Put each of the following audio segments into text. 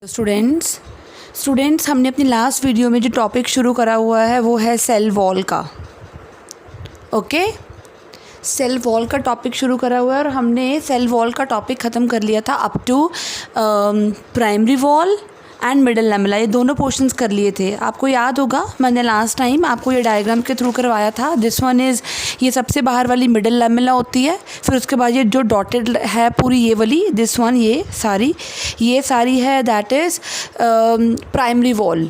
Students हमने अपनी last video में जो टॉपिक शुरू करा हुआ है वो है सेल वॉल का। ओके, सेल वॉल का टॉपिक शुरू करा हुआ है और हमने सेल वॉल का टॉपिक ख़त्म कर लिया था up to primary wall and middle lamella, ये दोनों पोर्शंस कर लिए थे। आपको याद होगा मैंने लास्ट टाइम आपको ये डायग्राम के थ्रू करवाया था। दिस वन इज़, ये सबसे बाहर वाली मिडल लैमेला होती है, फिर उसके बाद ये जो डॉटेड है पूरी ये वाली, दिस वन, ये सारी है that is primary wall.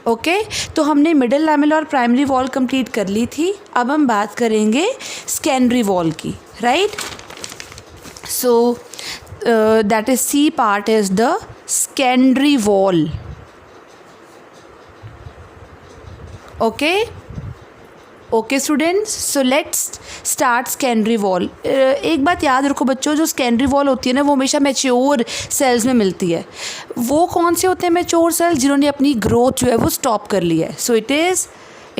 Okay, तो हमने मिडल लैमेला और प्राइमरी वॉल कंप्लीट कर ली थी। अब हम बात करेंगे सेकेंडरी वॉल की, right. So that is C part is the secondary wall. Okay students, so let's start secondary wall. एक बात याद रखो बच्चों, जो secondary wall होती है ना वो हमेशा मैच्योर सेल्स में मिलती है। वो कौन से होते हैं मैच्योर सेल्स? जिन्होंने अपनी ग्रोथ जो है वो स्टॉप कर ली है। सो it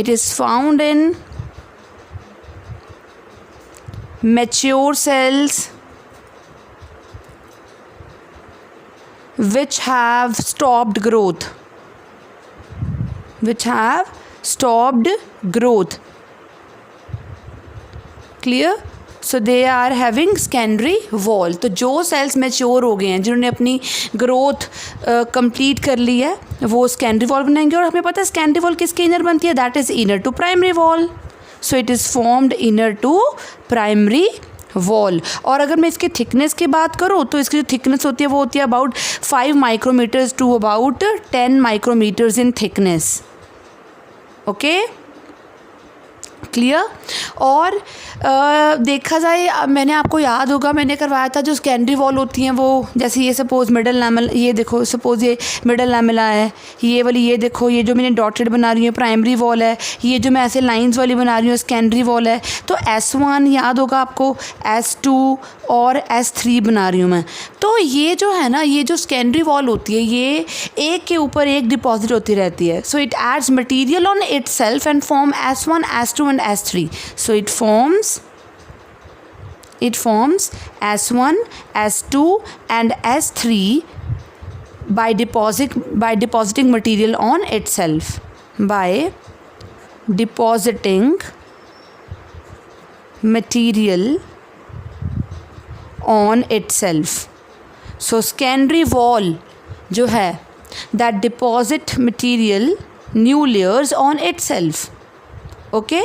is found in mature cells which have stopped growth. Clear? So they are having secondary wall. तो जो सेल्स मैच्योर हो गए हैं, जिन्होंने अपनी ग्रोथ कंप्लीट कर ली है, वो सेकेंडरी वॉल बनाएंगे। और हमें पता है सेकेंडरी वॉल किसके इनर बनती है? That is inner to primary wall. So it is formed inner to primary wall. और अगर मैं इसके थिकनेस की बात करूँ तो इसकी जो थिकनेस होती है वो होती है about 5 micrometers to about 10 micrometers in thickness. Okay, clear. और देखा जाए, मैंने आपको याद होगा मैंने करवाया था जो सेकेंडरी वॉल होती हैं वो, जैसे ये सपोज मिडल लैमेला, ये देखो सपोज ये मिडल लैमेला है, ये वाली ये देखो, ये जो मैंने डॉटेड बना रही हूँ प्राइमरी वॉल है, ये जो मैं ऐसे लाइंस वाली बना रही हूँ सेकेंडरी वॉल है। तो S1 याद होगा आपको, S2 और S3 बना रही हूँ मैं। तो ये जो है ना, ये जो सेकेंडरी वॉल होती है ये एक के ऊपर एक डिपॉजिट होती रहती है। So it adds material on it self and form S1, S2 and S3. So it forms S1, S2 and S3 by depositing material on itself. By depositing material on itself. So secondary wall जो है that deposit material new layers on itself. Okay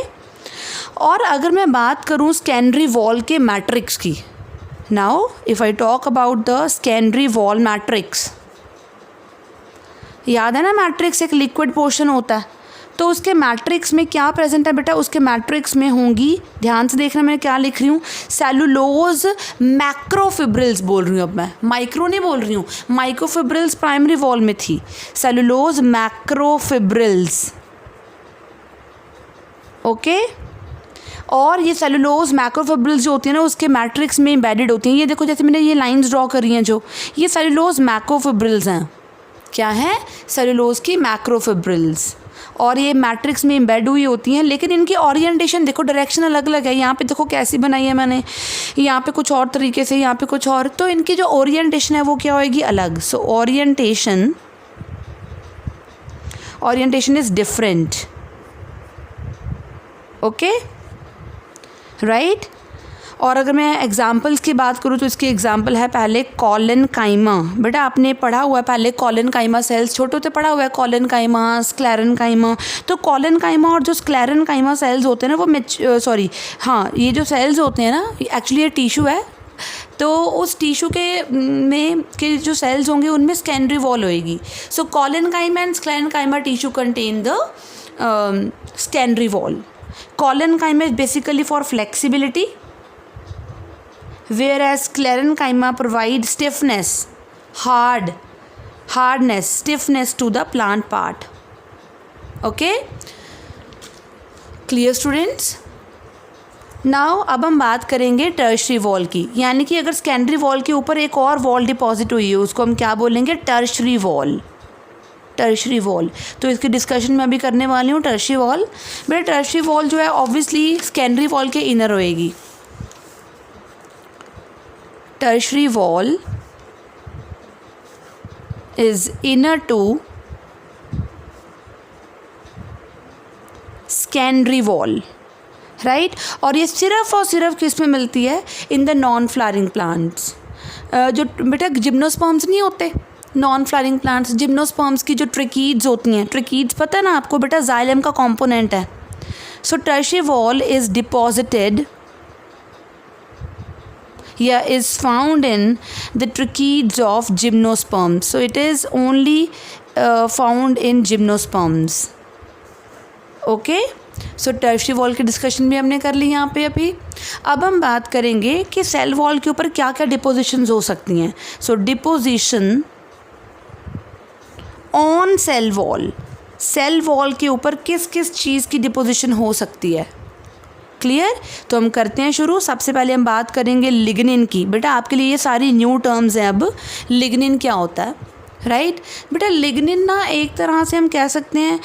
और अगर मैं बात करूँ secondary wall के matrix की, now if I talk about the secondary wall matrix, याद है ना मैट्रिक्स एक लिक्विड पोर्शन होता है, तो उसके मैट्रिक्स में क्या प्रेजेंट है बेटा? उसके मैट्रिक्स में होंगी, ध्यान से देखना मैं क्या लिख रही हूँ, सेलुलोज मैक्रोफिब्रिल्स बोल रही हूँ। अब मैं माइक्रो नहीं बोल रही हूँ, माइक्रोफिब्रिल्स प्राइमरी वॉल में थी, सेलुलोज मैक्रोफिब्रिल्स। ओके और ये सेलुलोज मैक्रोफिब्रिल्स जो होती है ना उसके मैट्रिक्स में एम्बेडेड होती हैं। ये देखो जैसे मैंने ये लाइंस ड्रॉ करी हैं, जो ये सेलुलोज मैक्रोफिब्रिल्स हैं। क्या है? सेलुलोज की मैक्रोफिब्रिल्स। और ये मैट्रिक्स में एम्बेड हुई होती हैं, लेकिन इनकी ओरिएंटेशन देखो, डायरेक्शन अलग अलग है। यहाँ पे देखो कैसी बनाई है मैंने, यहाँ पे कुछ और तरीके से, यहाँ पे कुछ और, तो इनकी जो ओरिएंटेशन है वो क्या होएगी? अलग। So orientation is different. Okay right. और अगर मैं एग्जांपल्स की बात करूँ तो इसकी एग्जांपल है पहले कॉलेनकाइमा। बेटा आपने पढ़ा हुआ है पहले कॉलेनकाइमा सेल्स, छोटे होते पढ़ा हुआ है कॉलेनकाइमा, स्क्लेरेनकाइमा। तो कॉलेनकाइमा और जो स्क्लेरेनकाइमा सेल्स होते हैं ना वो ये जो सेल्स होते हैं ना, एक्चुअली ये टिश्यू है, तो उस टिश्यू के जो सेल्स होंगे उनमें सेकेंडरी वॉल होएगी। So collenchyma and sclerenchyma tissue contain the secondary wall. Collenchyma is basically for flexibility, whereas sclerenchyma provides stiffness to the plant part. Okay, clear students? Now अब हम बात करेंगे टर्शरी वॉल की, यानी कि अगर सेकेंडरी वॉल के ऊपर एक और वॉल डिपॉजिट हुई है उसको हम क्या बोलेंगे? Tertiary wall. तो इसकी डिस्कशन मैं अभी करने वाली हूँ. टर्शरी वॉल, बेटा टर्शरी वॉल जो है ऑब्वियसली सेकेंडरी वॉल के इनर होएगी. Tertiary wall is inner to secondary wall, right और ये सिर्फ और सिर्फ किस में मिलती है, in the non flowering plants. जो बेटा जिम्नोस्पर्म्स नहीं होते, नॉन फ्लावरिंग प्लांट्स, जिम्नोस्पर्म्स की जो ट्रिकीड्स होती हैं, ट्रिकीड्स पता है ना आपको बेटा, जाइलम का कंपोनेंट है। So tertiary wall is deposited या is found in the tracheids of gymnosperms, so it is only found in gymnosperms. Okay, so tertiary wall की डिस्कशन भी हमने कर ली यहाँ पे अभी। अब हम बात करेंगे कि सेल वॉल के ऊपर क्या क्या डिपोजिशंस हो सकती हैं। So deposition on cell wall, cell wall के ऊपर किस किस चीज़ की डिपोजिशन हो सकती है, क्लियर। तो हम करते हैं शुरू। सबसे पहले हम बात करेंगे लिग्निन की। बेटा आपके लिए ये सारी न्यू टर्म्स हैं। अब लिग्निन क्या होता है, राइट बेटा लिग्निन ना एक तरह से हम कह सकते हैं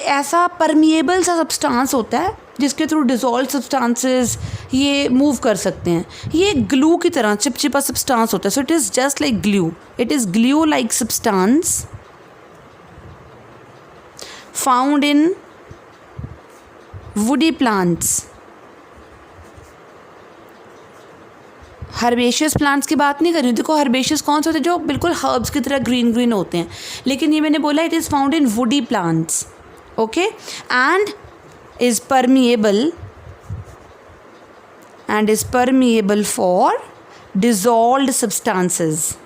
ऐसा परमिएबल सा सब्सटेंस होता है जिसके थ्रू डिज़ोल्व सब्सटेंसेस ये मूव कर सकते हैं। ये ग्लू की तरह चिपचिपा सब्सटेंस होता है। सो it is just like glue, it is glue like substance found in woody plants. Herbaceous plants की बात नहीं कर रही हूँ। देखो हर्बेशियस कौन से होते हैं, जो बिल्कुल हर्ब्स की तरह ग्रीन ग्रीन होते हैं, लेकिन ये मैंने बोला it is found in woody plants. Okay, and is permeable for dissolved substances,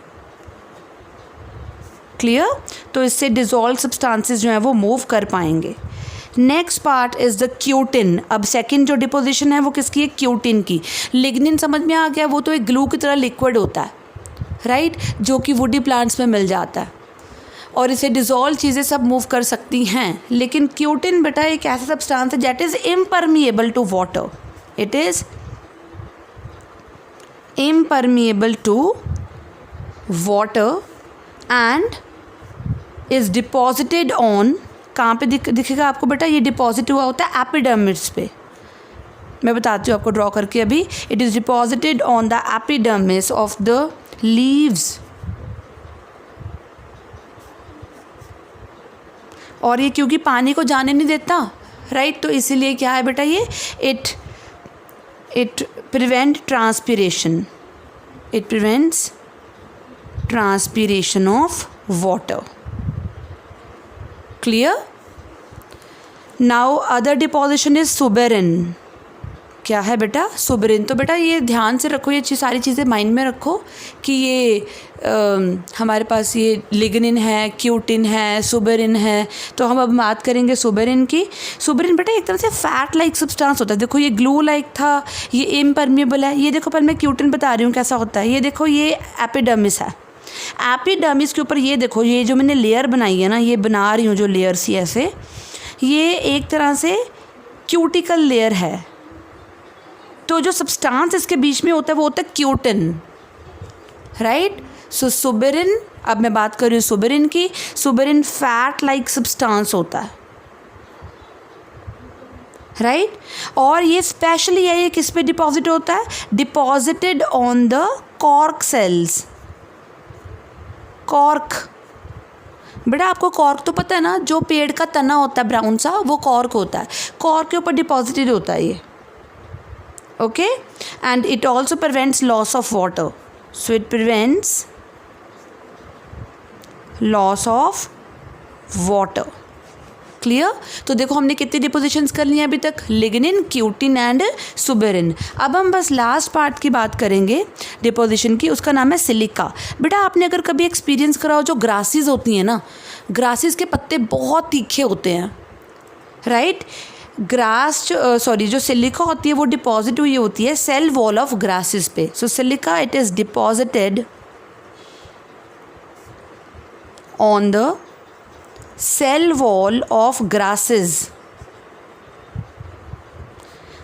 clear. तो इससे डिज़ोल्व्ड सब्सटेंसेस जो हैं वो मूव कर पाएंगे। Next part is the cutin. अब सेकंड जो डिपोजिशन है वो किसकी है, क्यूटिन की। लिग्निन समझ में आ गया, वो तो एक ग्लू की तरह लिक्विड होता है, राइट, जो कि वुडी प्लांट्स में मिल जाता है और इसे डिज़ोल्व चीज़ें सब मूव कर सकती हैं। लेकिन क्यूटिन बेटा एक ऐसा सब्सटेंस है that is impermeable to water, it is impermeable to water and is deposited on, कहाँ पे दिखेगा आपको बेटा, ये डिपॉजिट हुआ होता है एपिडर्मिस पे। मैं बताती हूँ आपको ड्रॉ करके अभी। It is deposited on the epidermis of the leaves, और ये क्योंकि पानी को जाने नहीं देता, राइट, तो इसीलिए क्या है बेटा ये it prevent transpiration, it prevents transpiration of water, clear. Now other deposition is suberin. क्या है बेटा, सुबेरिन। तो बेटा ये ध्यान से रखो, ये सारी चीज़ें माइंड में रखो कि ये हमारे पास ये लिग्निन है, क्यूटिन है, सुबेरिन है। तो हम अब बात करेंगे सुबेरिन की। सुबेरिन बेटा एक तरह से फैट लाइक सब्सटेंस होता है। देखो ये ग्लू लाइक था, ये इम्परमिएबल है। ये देखो पहले मैं क्यूटिन बता रही हूँ कैसा होता है। ये देखो ये एपिडर्मिस है, एपिडर्मिस के ऊपर ये देखो ये जो मैंने लेयर बनाई है ना, ये बना रही हूँ जो लेयर सी ऐसे, ये एक तरह से क्यूटिकल लेयर है। तो जो सब्सटेंस इसके बीच में होता है वो होता है क्यूटिन, राइट। सो सुबेरिन, अब मैं बात कर रही हूँ सुबेरिन की। सुबेरिन फैट लाइक सब्सटेंस होता है, राइट। और ये स्पेशली है, ये किस पे डिपॉजिट होता है, deposited on the cork cells. Cork बेटा आपको कॉर्क तो पता है ना, जो पेड़ का तना होता है ब्राउन सा, वो कॉर्क होता है। कॉर्क के ऊपर डिपॉजिटेड होता है ये, okay. And it also prevents loss of water, so it prevents loss of water, clear. तो देखो हमने कितनी डिपोजिशंस कर ली हैं अभी तक, लिग्निन, क्यूटिन एंड सुबेरिन। अब हम बस लास्ट पार्ट की बात करेंगे डिपोजिशन की, उसका नाम है सिलिका। बेटा आपने अगर कभी एक्सपीरियंस करा हो, जो ग्रासेस होती हैं ना, ग्रासेस के पत्ते बहुत तीखे होते हैं, राइट। जो सिलिका होती है वो डिपॉजिट हुई होती है सेल वॉल ऑफ ग्रासेस पे। So silica it is deposited on the cell wall of grasses,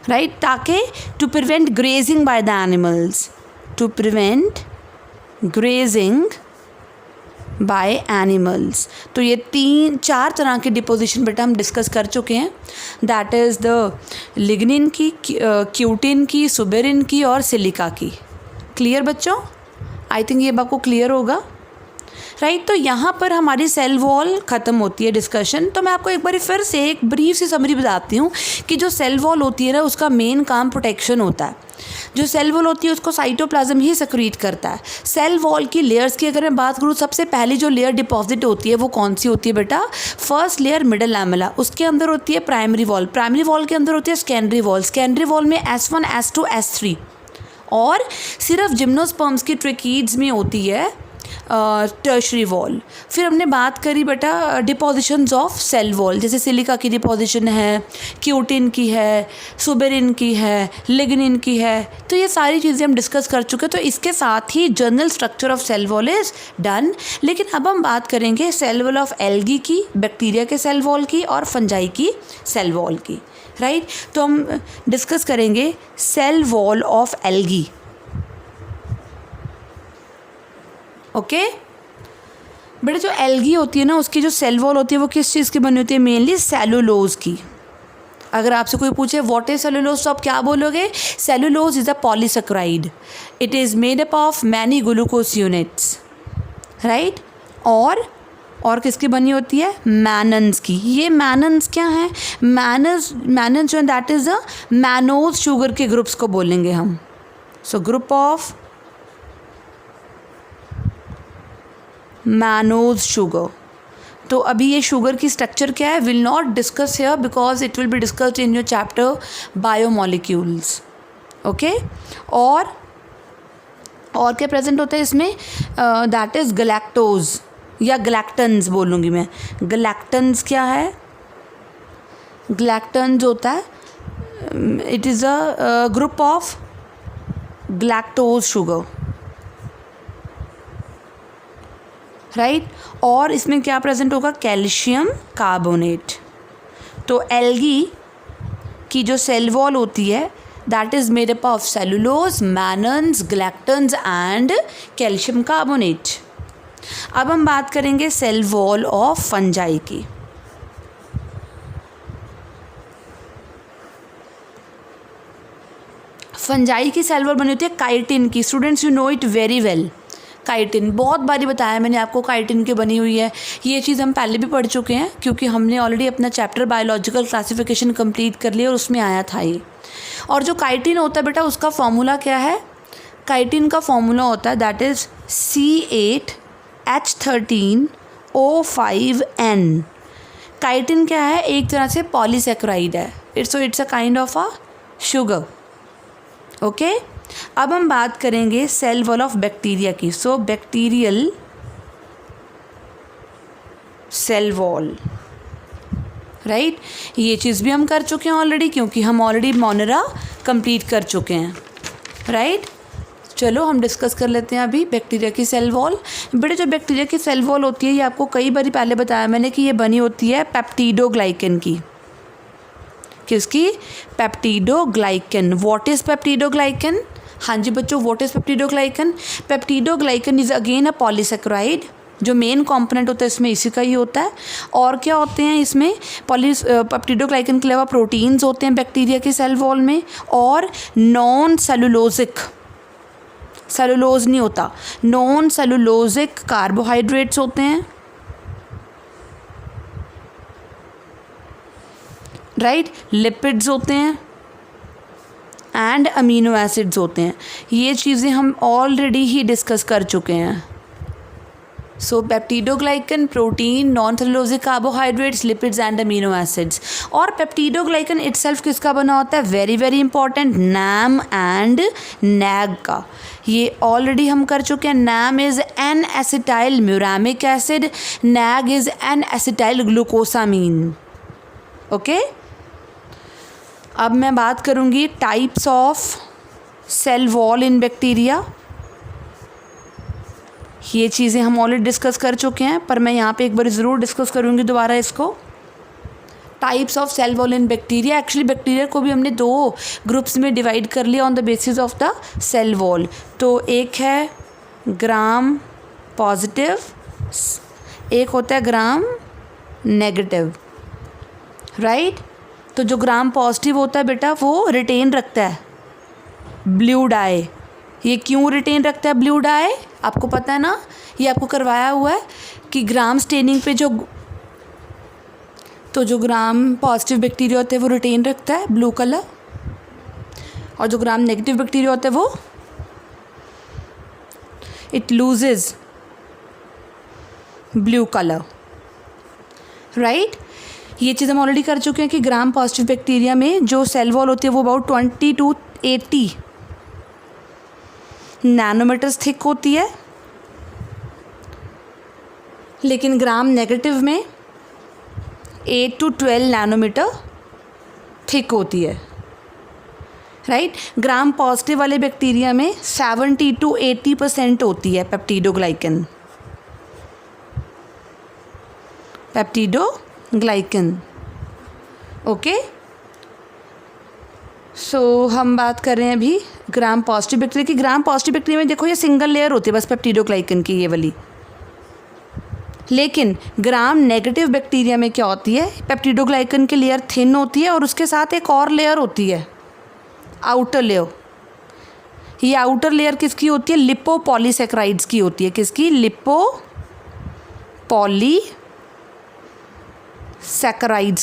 right, ताकि to prevent grazing by the animals, to prevent grazing by animals। तो ये 3-4 तरह की डिपोजिशन बेटा हम डिस्कस कर चुके हैं, दैट इज़ द लिग्निन की, क्यूटिन की, सुबेरिन की और सिलिका की। क्लियर बच्चों, आई थिंक ये आपको क्लियर होगा। राइट। तो यहाँ पर हमारी सेल वॉल ख़त्म होती है डिस्कशन। तो मैं आपको एक बार फिर से एक ब्रीफ सी समरी बताती हूँ कि जो सेल वॉल होती है ना, उसका मेन काम प्रोटेक्शन होता है। जो सेल वॉल होती है उसको साइटोप्लाज्म ही सिक्रीट करता है। सेल वॉल की लेयर्स की अगर मैं बात करूँ, सबसे पहली जो लेयर डिपॉजिट होती है वो कौन सी होती है बेटा? फर्स्ट लेयर मिडल लैमेला, उसके अंदर होती है प्राइमरी वॉल, प्राइमरी वॉल के अंदर होती है सेकेंडरी वॉल, सेकेंडरी वॉल में S1 S2 S3, और सिर्फ जिम्नोस्पर्म्स की ट्रैकीड्स में होती है टर्शरी वॉल। फिर हमने बात करी बेटा डिपोजिशंस ऑफ सेल वॉल, जैसे सिलिका की डिपोजिशन है, क्यूटिन की है, सुबेरिन की है, लिग्निन की है। तो ये सारी चीज़ें हम डिस्कस कर चुके हैं। तो इसके साथ ही general structure of cell wall is done. लेकिन अब हम बात करेंगे सेल वॉल ऑफ एल्गी की, बैक्टीरिया के सेल वॉल की और फंजाई की सेल वॉल की, राइट। तो हम डिस्कस करेंगे cell wall of algae. Okay बेटा, जो एल्गी होती है ना, उसकी जो सेल वॉल होती है वो किस चीज़ की बनी होती है? मेनली सेलुलोज की। अगर आपसे कोई पूछे व्हाट इज सेलुलोज, तो आप क्या बोलोगे? Cellulose is a polysaccharide, it is made up of many glucose units, right. और किसकी बनी होती है? मैनन्स की। ये मैनन्स क्या हैं? मैनन्स जो है that is a mannose sugar के ग्रुप्स को बोलेंगे हम। So group of mannose sugar. तो अभी ये शुगर की स्ट्रक्चर क्या है, will not discuss here because it will be discussed in your chapter biomolecules. Okay, और क्या प्रेजेंट होता है इसमें? दैट इज़ गलैक्टोज या गलैक्टन्स बोलूँगी मैं। गलैक्टन्स क्या है? गलैक्टन्स होता है, it is a group of गलैक्टोज sugar, right. और इसमें क्या प्रेजेंट होगा? Calcium carbonate. तो एल्गी की जो सेल वॉल होती है that is made up of cellulose, mannans, galactans and calcium carbonate. अब हम बात करेंगे सेल वॉल ऑफ फंजाई की। फंजाई की सेल वॉल बनी होती है काइटिन की। Students you know it very well. Chitin बहुत बारी बताया मैंने आपको, काइटिन की बनी हुई है। ये चीज़ हम पहले भी पढ़ चुके हैं क्योंकि हमने ऑलरेडी अपना चैप्टर बायोलॉजिकल क्लासिफिकेशन कंप्लीट कर लिया और उसमें आया था ये। और जो काइटिन होता है बेटा, उसका फॉर्मूला क्या है? काइटिन का फॉर्मूला होता है दैट इज़ C8H13O5N। काइटिन क्या है? एक तरह से पॉलीसेकेराइड है। It's a kind of a sugar. Okay, अब हम बात करेंगे सेल वॉल ऑफ बैक्टीरिया की। सो बैक्टीरियल सेल वॉल, राइट। ये चीज़ भी हम कर चुके हैं ऑलरेडी क्योंकि हम ऑलरेडी मोनेरा कंप्लीट कर चुके हैं, राइट। चलो हम डिस्कस कर लेते हैं अभी बैक्टीरिया की सेल वॉल। बेटे जो बैक्टीरिया की सेल वॉल होती है ये आपको कई बार पहले बताया मैंने कि ये बनी होती है पेप्टिडोग्लाइकन की। किसकी? पेप्टिडोग्लाइकन। What is peptidoglycan? हाँ जी बच्चों, what is peptidoglycan? Peptidoglycan is again a polysaccharide. जो मेन कंपोनेंट होता है इसमें इसी का ही होता है। और क्या होते हैं इसमें? पेप्टिडोग्लाइकन के अलावा प्रोटीन्स होते हैं बैक्टीरिया की सेल वॉल में, और नॉन सेलुलोजिक, सेलुलोज नहीं होता, नॉन सेलुलोजिक कार्बोहाइड्रेट्स होते हैं, राइट। लिपिड्स होते हैं एंड अमीनो एसिड्स होते हैं। ये चीज़ें हम ऑलरेडी ही डिस्कस कर चुके हैं। So peptidoglycan, protein, non cellulosic carbohydrates, lipids and amino acids. और पेप्टिडोग्लाइकन इटसेल्फ किसका बना होता है? Very very important, NAM and NAG का। ये ऑलरेडी हम कर चुके हैं। NAM is N acetyl muramic acid, NAG is N acetyl glucosamine. Okay, अब मैं बात करूँगी types of cell wall in bacteria. ये चीज़ें हम ऑलरेडी डिस्कस कर चुके हैं पर मैं यहाँ पे एक बार ज़रूर डिस्कस करूँगी दोबारा इसको। Types of cell wall in bacteria. Actually bacteria को भी हमने 2 ग्रुप्स में डिवाइड कर लिया on the basis of the cell wall. तो एक है ग्राम पॉजिटिव, एक होता है ग्राम नेगेटिव, राइट। तो जो ग्राम पॉजिटिव होता है बेटा वो रिटेन रखता है ब्लू डाई, ये क्यों रिटेन रखता है ब्लू डाई, आपको पता है ना, ये आपको करवाया हुआ है कि ग्राम स्टेनिंग पे जो ग्राम पॉजिटिव बैक्टीरिया होते हैं वो रिटेन रखता है ब्लू कलर, और जो ग्राम नेगेटिव बैक्टीरिया होते हैं वो it loses blue colour, right. ये चीज़ हम ऑलरेडी कर चुके हैं कि ग्राम पॉजिटिव बैक्टीरिया में जो सेल वॉल होती है वो अबाउट 20 to 80 नैनोमीटर्स थिक होती है, लेकिन ग्राम नेगेटिव में 8 to 12 नैनोमीटर थिक होती है, राइट। ग्राम पॉजिटिव वाले बैक्टीरिया में 70 to 80% होती है पेप्टिडोग्लाइकन, ओके। सो हम बात कर रहे हैं अभी ग्राम पॉजिटिव बैक्टीरिया की। ग्राम पॉजिटिव बैक्टीरिया में देखो ये सिंगल लेयर होती है बस पेप्टिडोग्लाइकन की, ये वाली। लेकिन ग्राम नेगेटिव बैक्टीरिया में क्या होती है, पेप्टिडोग्लाइकन की लेयर थिन होती है और उसके साथ एक और लेयर होती है, आउटर लेयर। ये आउटर लेयर किसकी होती है, लिपोपॉलीसैकेराइड्स की होती है। किसकी, लिपोपॉलीसैकेराइड्स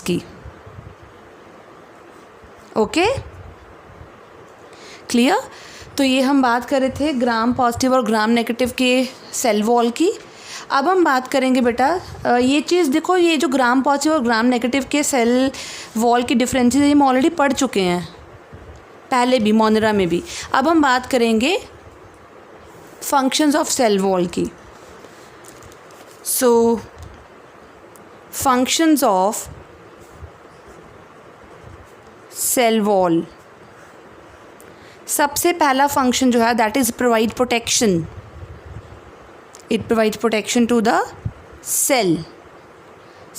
की, ओके, क्लियर। तो ये हम बात कर रहे थे ग्राम पॉजिटिव और ग्राम नेगेटिव के सेल वॉल की। अब हम बात करेंगे बेटा, ये चीज़ देखो, ये जो ग्राम पॉजिटिव और ग्राम नेगेटिव के सेल वॉल की डिफरेंसेस हम ऑलरेडी पढ़ चुके हैं पहले भी, मोनेरा में भी। अब हम बात करेंगे फंक्शंस ऑफ सेल वॉल की। सो फंक्शंस ऑफ सेल वॉल, सबसे पहला फंक्शन जो है that is provide protection. It provides protection to the cell.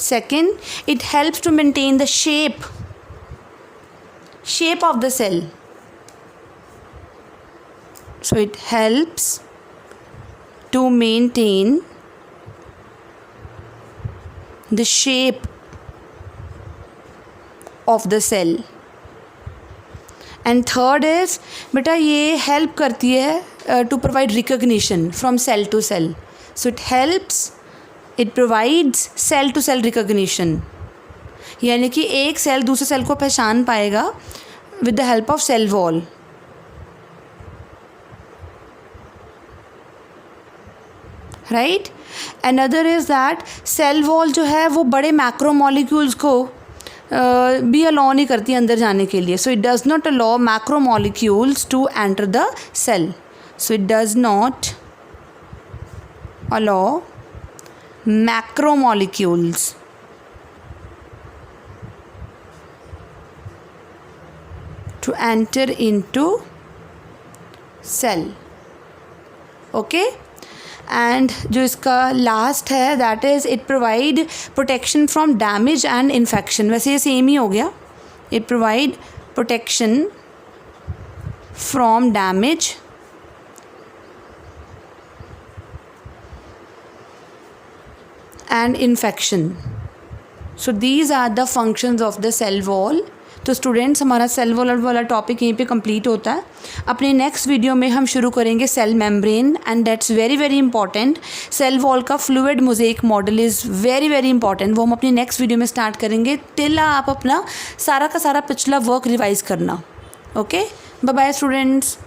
Second, it helps to maintain the shape of the cell. So it helps to maintain the shape of the cell. And third is, बेटा ये help करती है to provide recognition from cell to cell. So it provides cell to cell recognition. यानी कि एक cell दूसरे cell को पहचान पाएगा with the help of cell wall. Right? Another is that cell wall जो है वो बड़े macromolecules को भी अलाउ नहीं करती अंदर जाने के लिए. So it does not allow macromolecules to enter the cell. So it does not allow macromolecules to enter into cell. Okay? And जो इसका लास्ट है that is it provide protection from damage and infection. वैसे ये same ही हो गया. It provide protection from damage and infection. So these are the functions of the cell wall. तो students हमारा cell wall वाला टॉपिक यहीं पे कंप्लीट होता है. अपने नेक्स्ट वीडियो में हम शुरू करेंगे cell membrane and that's very very important. Cell wall का fluid mosaic model is very very important. वो हम अपनी नेक्स्ट वीडियो में स्टार्ट करेंगे. टिल आप अपना सारा का सारा पिछला वर्क रिवाइज करना. Okay, bye bye students.